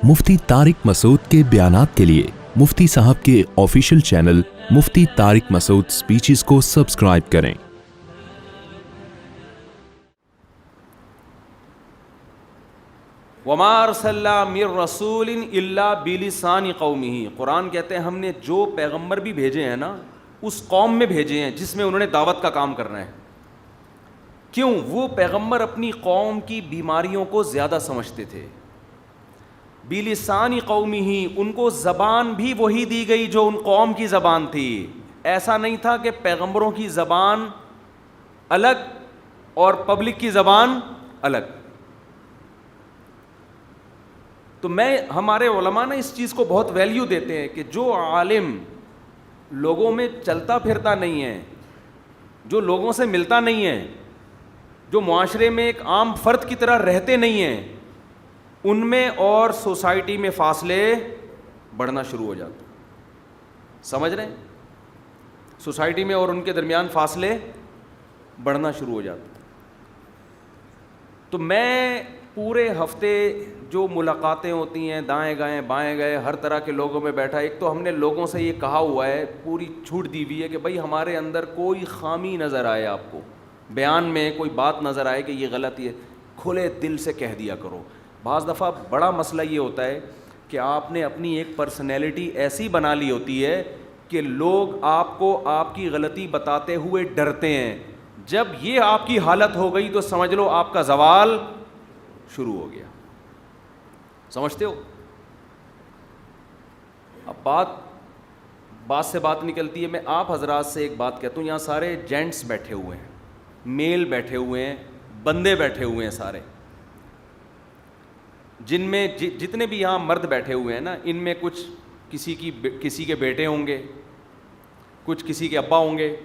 مفتی طارق مسعود کے بیانات کے لیے مفتی صاحب کے آفیشیل چینل مفتی طارق مسعود سپیچز کو سبسکرائب کریں۔ وما ارسلنا من رسول الا بلسان قومه، قرآن کہتے ہیں ہم نے جو پیغمبر بھی بھیجے ہیں نا اس قوم میں بھیجے ہیں جس میں انہوں نے دعوت کا کام کرنا ہے۔ کیوں؟ وہ پیغمبر اپنی قوم کی بیماریوں کو زیادہ سمجھتے تھے۔ بلسان قومه، ان کو زبان بھی وہی دی گئی جو ان قوم کی زبان تھی۔ ایسا نہیں تھا کہ پیغمبروں کی زبان الگ اور پبلک کی زبان الگ۔ تو ہمارے علماء نا اس چیز کو بہت ویلیو دیتے ہیں کہ جو عالم لوگوں میں چلتا پھرتا نہیں ہے، جو لوگوں سے ملتا نہیں ہے، جو معاشرے میں ایک عام فرد کی طرح رہتے نہیں ہیں، ان میں اور سوسائٹی میں فاصلے بڑھنا شروع ہو جاتے ہیں۔ سمجھ رہے ہیں؟ سوسائٹی میں اور ان کے درمیان فاصلے بڑھنا شروع ہو جاتے ہیں۔ تو میں پورے ہفتے جو ملاقاتیں ہوتی ہیں دائیں گائیں بائیں گئے ہر طرح کے لوگوں میں بیٹھا، ایک تو ہم نے لوگوں سے یہ کہا ہوا ہے، پوری چھوٹ دی ہوئی ہے کہ بھائی ہمارے اندر کوئی خامی نظر آئے، آپ کو بیان میں کوئی بات نظر آئے کہ یہ غلطی ہے، کھلے دل سے کہہ دیا کرو۔ بعض دفعہ بڑا مسئلہ یہ ہوتا ہے کہ آپ نے اپنی ایک پرسنالٹی ایسی بنا لی ہوتی ہے کہ لوگ آپ کو آپ کی غلطی بتاتے ہوئے ڈرتے ہیں۔ جب یہ آپ کی حالت ہو گئی تو سمجھ لو آپ کا زوال شروع ہو گیا۔ سمجھتے ہو؟ اب بات سے بات نکلتی ہے۔ میں آپ حضرات سے ایک بات کہتا ہوں، یہاں سارے جینٹس بیٹھے ہوئے ہیں، میل بیٹھے ہوئے ہیں، بندے بیٹھے ہوئے ہیں سارے، جن میں جتنے بھی یہاں مرد بیٹھے ہوئے ہیں نا، ان میں کچھ کسی کے بیٹے ہوں گے، کچھ کسی کے ابا ہوں گے،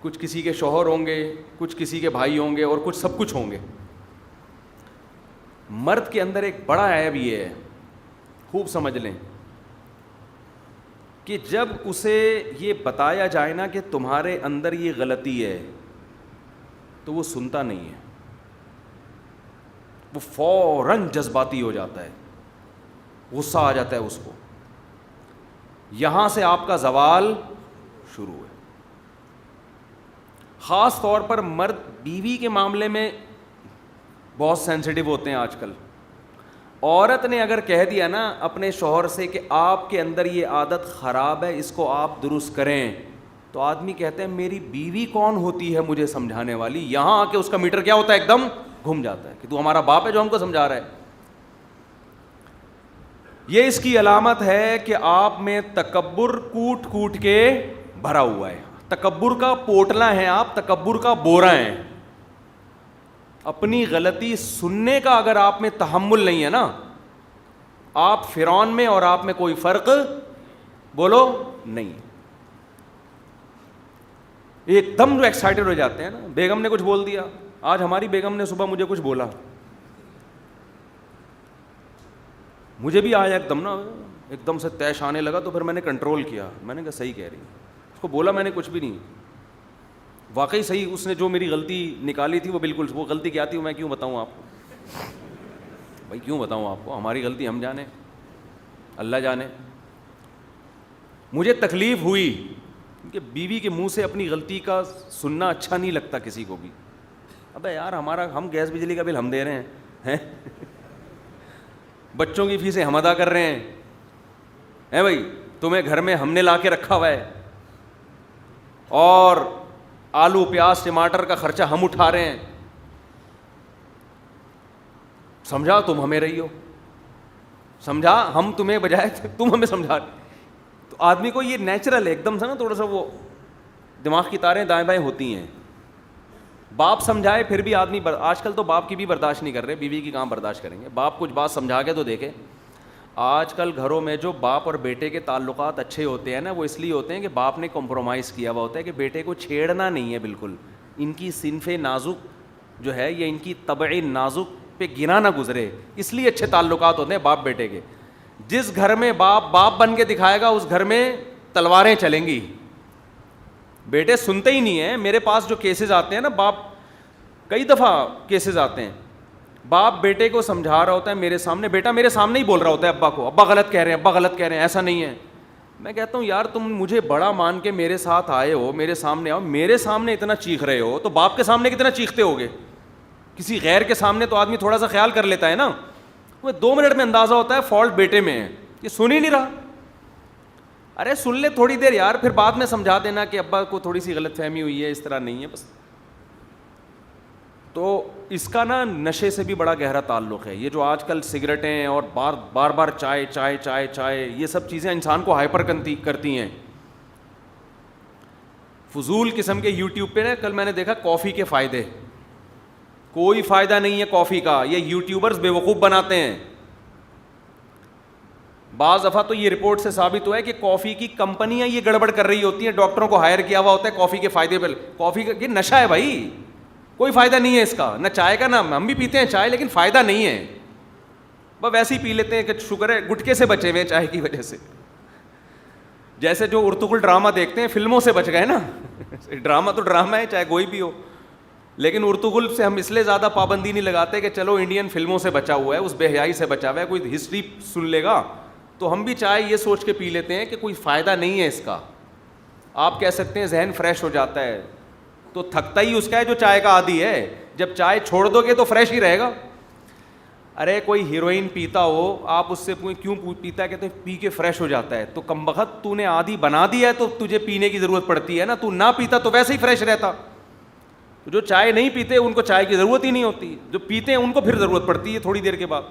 کچھ کسی کے شوہر ہوں گے، کچھ کسی کے بھائی ہوں گے، اور کچھ سب کچھ ہوں گے۔ مرد کے اندر ایک بڑا عیب یہ ہے، خوب سمجھ لیں، کہ جب اسے یہ بتایا جائے نا کہ تمہارے اندر یہ غلطی ہے تو وہ سنتا نہیں ہے، وہ فوراً جذباتی ہو جاتا ہے، غصہ آ جاتا ہے اس کو۔ یہاں سے آپ کا زوال شروع ہے۔ خاص طور پر مرد بیوی کے معاملے میں بہت سینسیٹیو ہوتے ہیں آج کل۔ عورت نے اگر کہہ دیا نا اپنے شوہر سے کہ آپ کے اندر یہ عادت خراب ہے، اس کو آپ درست کریں، تو آدمی کہتے ہیں میری بیوی کون ہوتی ہے مجھے سمجھانے والی؟ یہاں آ کے اس کا میٹر کیا ہوتا ہے؟ ایک دم گھوم جاتا ہے کہ تو ہمارا باپ ہے جو ہم کو سمجھا رہا ہے۔ یہ اس کی علامت ہے کہ آپ میں تکبر کوٹ کوٹ کے بھرا ہوا ہے۔ تکبر کا پوٹلا ہے آپ، تکبر کا بورا ہے۔ اپنی غلطی سننے کا اگر آپ میں تحمل نہیں ہے نا، آپ فرعون میں اور آپ میں کوئی فرق بولو نہیں۔ ایک دم جو ایکسائٹڈ ہو جاتے ہیں نا، بیگم نے کچھ بول دیا، آج ہماری بیگم نے صبح مجھے کچھ بولا، مجھے بھی آیا ایک دم سے طیش آنے لگا، تو پھر میں نے کنٹرول کیا، میں نے کہا صحیح کہہ رہی ہے، اس کو بولا میں نے کچھ بھی نہیں، واقعی صحیح، اس نے جو میری غلطی نکالی تھی وہ بالکل، وہ غلطی کیا تھی میں کیوں بتاؤں آپ کو؟ بھائی کیوں بتاؤں آپ کو؟ ہماری غلطی ہم جانے، اللہ جانے۔ مجھے تکلیف ہوئی کہ بیوی کے منہ سے اپنی غلطی کا سننا اچھا نہیں لگتا کسی کو بھی۔ ابے یار ہم گیس بجلی کا بل ہم دے رہے ہیں، بچوں کی فیسیں ہم ادا کر رہے ہیں بھائی، تمہیں گھر میں ہم نے لا کے رکھا ہوا ہے، اور آلو پیاز ٹماٹر کا خرچہ ہم اٹھا رہے ہیں، سمجھا تم ہمیں رہی ہو، سمجھا ہم تمہیں بجائے تم ہمیں سمجھا رہے۔ تو آدمی کو یہ نیچرل ہے ایک دم سے نا، تھوڑا سا وہ دماغ کی تاریں دائیں بائیں ہوتی ہیں۔ باپ سمجھائے پھر بھی آدمی آج کل تو باپ کی بھی برداشت نہیں کر رہے، بیوی کی کہاں برداشت کریں گے؟ باپ کچھ بات سمجھا کے تو دیکھے۔ آج کل گھروں میں جو باپ اور بیٹے کے تعلقات اچھے ہوتے ہیں نا، وہ اس لیے ہوتے ہیں کہ باپ نے کمپرومائز کیا ہوا ہوتا ہے کہ بیٹے کو چھیڑنا نہیں ہے بالکل، ان کی صنف نازک جو ہے یہ ان کی طبع نازک پہ گنا نہ گزرے، اس لیے اچھے تعلقات ہوتے ہیں باپ بیٹے کے۔ جس گھر میں باپ بن کے دکھائے گا اس گھر میں تلواریں چلیں گی۔ بیٹے سنتے ہی نہیں ہیں۔ میرے پاس جو کیسز آتے ہیں نا، باپ کئی دفعہ کیسز آتے ہیں باپ بیٹے کو سمجھا رہا ہوتا ہے میرے سامنے, بیٹا میرے سامنے ہی بول رہا ہوتا ہے ابا کو, ابا غلط کہہ رہے ہیں, ابا غلط کہہ رہے ہیں, ایسا نہیں ہے. میں کہتا ہوں یار تم مجھے بڑا مان کے میرے ساتھ آئے ہو, میرے سامنے آؤ, میرے سامنے اتنا چیخ رہے ہو تو باپ کے سامنے کتنا چیختے ہوگے. کسی غیر کے سامنے تو آدمی تھوڑا سا خیال کر لیتا ہے نا, وہ 2 منٹ میں اندازہ ہوتا ہے فالٹ بیٹے میں ہے, یہ سن ہی نہیں رہا. ارے سن لے تھوڑی دیر یار, پھر بعد میں سمجھا دینا کہ ابا کو تھوڑی سی غلط فہمی ہوئی ہے, اس طرح نہیں ہے بس. تو اس کا نا نشے سے بھی بڑا گہرا تعلق ہے. یہ جو آج کل سگریٹیں اور بار بار چائے چائے چائے چائے, یہ سب چیزیں انسان کو ہائپر کرتی ہیں. فضول قسم کے یوٹیوب پہ نا, کل میں نے دیکھا کافی کے فائدے, کوئی فائدہ نہیں ہے کافی کا, یہ یوٹیوبرز بیوقوف بناتے ہیں. بعض دفعہ تو یہ رپورٹ سے ثابت ہوا ہے کہ کافی کی کمپنیاں یہ گڑبڑ کر رہی ہوتی ہیں, ڈاکٹروں کو ہائر کیا ہوا ہوتا ہے کافی کے فائدے پہ. کافی کا یہ نشہ ہے بھائی, کوئی فائدہ نہیں ہے اس کا, نہ چائے کا, نہ ہم بھی پیتے ہیں چائے لیکن فائدہ نہیں ہے, بس ویسے ہی پی لیتے ہیں کہ شکر ہے گٹکے سے بچے ہوئے ہیں چائے کی وجہ سے. جیسے جو ارطغرل ڈرامہ دیکھتے ہیں فلموں سے بچ گئے نا, ڈرامہ تو ڈرامہ ہے چاہے کوئی بھی ہو, لیکن ارطغرل سے ہم اس لیے زیادہ پابندی نہیں لگاتے کہ چلو انڈین فلموں سے بچا ہوا ہے, اس بے حیائی سے بچا ہوا ہے, کوئی ہسٹری سن لے گا تو ہم بھی چائے یہ سوچ کے پی لیتے ہیں کہ کوئی فائدہ نہیں ہے اس کا. آپ کہہ سکتے ہیں ذہن فریش ہو جاتا ہے, تو تھکتا ہی اس کا ہے جو چائے کا عادی ہے, جب چائے چھوڑ دو گے تو فریش ہی رہے گا. ارے کوئی ہیروئن پیتا ہو, آپ اس سے کیوں پیتا ہے, کہتے ہیں پی کے فریش ہو جاتا ہے. تو کمبخت تو نے عادی بنا دیا ہے تو تجھے پینے کی ضرورت پڑتی ہے نا, تو نہ پیتا تو ویسے ہی فریش رہتا. جو چائے نہیں پیتے ان کو چائے کی ضرورت ہی نہیں ہوتی, جو پیتے ہیں ان کو پھر ضرورت پڑتی ہے تھوڑی دیر کے بعد.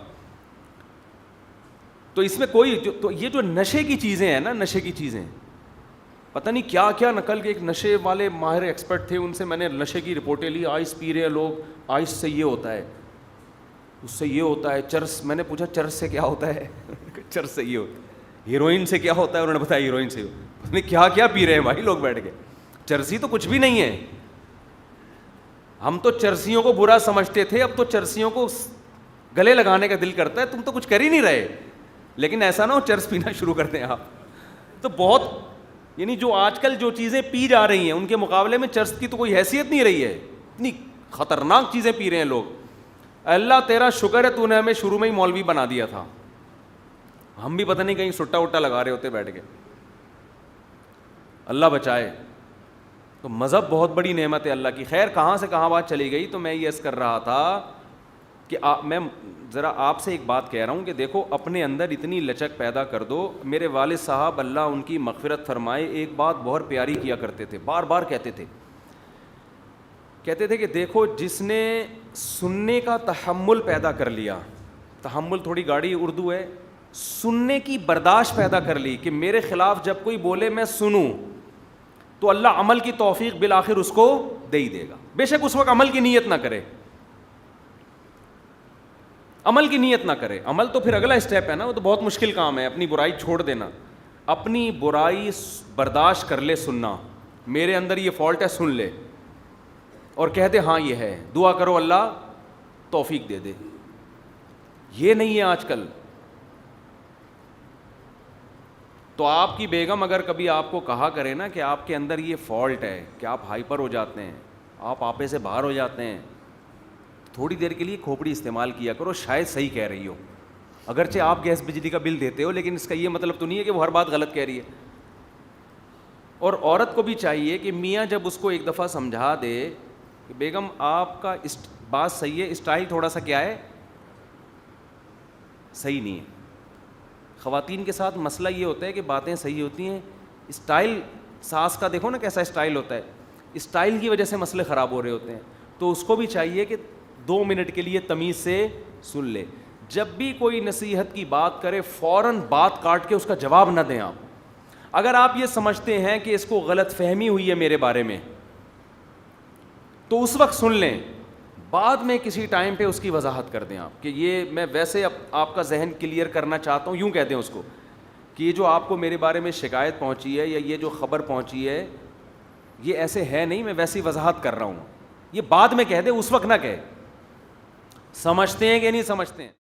تو اس میں کوئی تو یہ جو نشے کی چیزیں ہیں نا, نشے کی چیزیں پتہ نہیں کیا کیا نقل کے, ایک نشے والے ماہر ایکسپرٹ تھے, ان سے میں نے نشے کی رپورٹیں لی. آئس پی رہے ہیں لوگ, آئس سے یہ ہوتا ہے, اس سے یہ ہوتا ہے, چرس, میں نے پوچھا چرس سے کیا ہوتا ہے, چرس سے یہ ہوتا ہے, ہیروئن سے کیا ہوتا ہے, انہوں نے بتایا ہیروئن سے. پتہ نہیں کیا کیا پی رہے ہیں بھائی لوگ بیٹھ کے, چرسی تو کچھ بھی نہیں ہے. ہم تو چرسیوں کو برا سمجھتے تھے, اب تو چرسیوں کو گلے لگانے کا دل کرتا ہے, تم تو کچھ کر ہی نہیں رہے. لیکن ایسا نہ ہو چرس پینا شروع کر دیں آپ. تو بہت یعنی جو آج کل جو چیزیں پی جا رہی ہیں ان کے مقابلے میں چرس کی تو کوئی حیثیت نہیں رہی ہے. اتنی خطرناک چیزیں پی رہے ہیں لوگ. اللہ تیرا شکر ہے تو نے ہمیں شروع میں ہی مولوی بنا دیا تھا, ہم بھی پتہ نہیں کہیں سٹا وٹا لگا رہے ہوتے بیٹھ کے. اللہ بچائے. تو مذہب بہت بڑی نعمت ہے اللہ کی. خیر کہاں سے کہاں بات چلی گئی, تو میں یہ عرض کر رہا تھا کہ میں ذرا آپ سے ایک بات کہہ رہا ہوں کہ دیکھو اپنے اندر اتنی لچک پیدا کر دو. میرے والد صاحب اللہ ان کی مغفرت فرمائے ایک بات بہت پیاری کیا کرتے تھے, بار بار کہتے تھے کہ دیکھو جس نے سننے کا تحمل پیدا کر لیا, تحمل تھوڑی گاڑی اردو ہے, سننے کی برداشت پیدا کر لی کہ میرے خلاف جب کوئی بولے میں سنوں, تو اللہ عمل کی توفیق بالآخر اس کو دے ہی دے گا. بے شک اس وقت عمل کی نیت نہ کرے, عمل کی نیت نہ کرے. عمل تو پھر اگلا اسٹیپ ہے نا, وہ تو بہت مشکل کام ہے, اپنی برائی چھوڑ دینا. اپنی برائی برداشت کر لے سننا, میرے اندر یہ فالٹ ہے سن لے, اور کہہ دے ہاں یہ ہے, دعا کرو اللہ توفیق دے دے. یہ نہیں ہے آج کل. تو آپ کی بیگم اگر کبھی آپ کو کہا کرے نا کہ آپ کے اندر یہ فالٹ ہے کہ آپ ہائپر ہو جاتے ہیں, آپ آپے سے باہر ہو جاتے ہیں, تھوڑی دیر کے لیے کھوپڑی استعمال کیا کرو, شاید صحیح کہہ رہی ہو. اگرچہ آپ گیس بجلی کا بل دیتے ہو, لیکن اس کا یہ مطلب تو نہیں ہے کہ وہ ہر بات غلط کہہ رہی ہے. اور عورت کو بھی چاہیے کہ میاں جب اس کو ایک دفعہ سمجھا دے کہ بیگم آپ کا بات صحیح ہے, اسٹائل تھوڑا سا کیا ہے صحیح نہیں ہے. خواتین کے ساتھ مسئلہ یہ ہوتا ہے کہ باتیں صحیح ہوتی ہیں, اسٹائل ساس کا دیکھو نا کیسا اسٹائل ہوتا ہے, اسٹائل کی وجہ سے مسئلے خراب ہو رہے ہوتے ہیں. تو اس کو بھی چاہیے کہ 2 منٹ کے لیے تمیز سے سن لے. جب بھی کوئی نصیحت کی بات کرے فوراً بات کاٹ کے اس کا جواب نہ دیں آپ. اگر آپ یہ سمجھتے ہیں کہ اس کو غلط فہمی ہوئی ہے میرے بارے میں, تو اس وقت سن لیں, بعد میں کسی ٹائم پہ اس کی وضاحت کر دیں آپ کہ یہ میں ویسے آپ کا ذہن کلیئر کرنا چاہتا ہوں, یوں کہہ دیں اس کو کہ یہ جو آپ کو میرے بارے میں شکایت پہنچی ہے یا یہ جو خبر پہنچی ہے یہ ایسے ہے نہیں, میں ویسی وضاحت کر رہا ہوں. یہ بعد میں کہہ دیں, اس وقت نہ کہے. سمجھتے ہیں کہ نہیں سمجھتے ہیں؟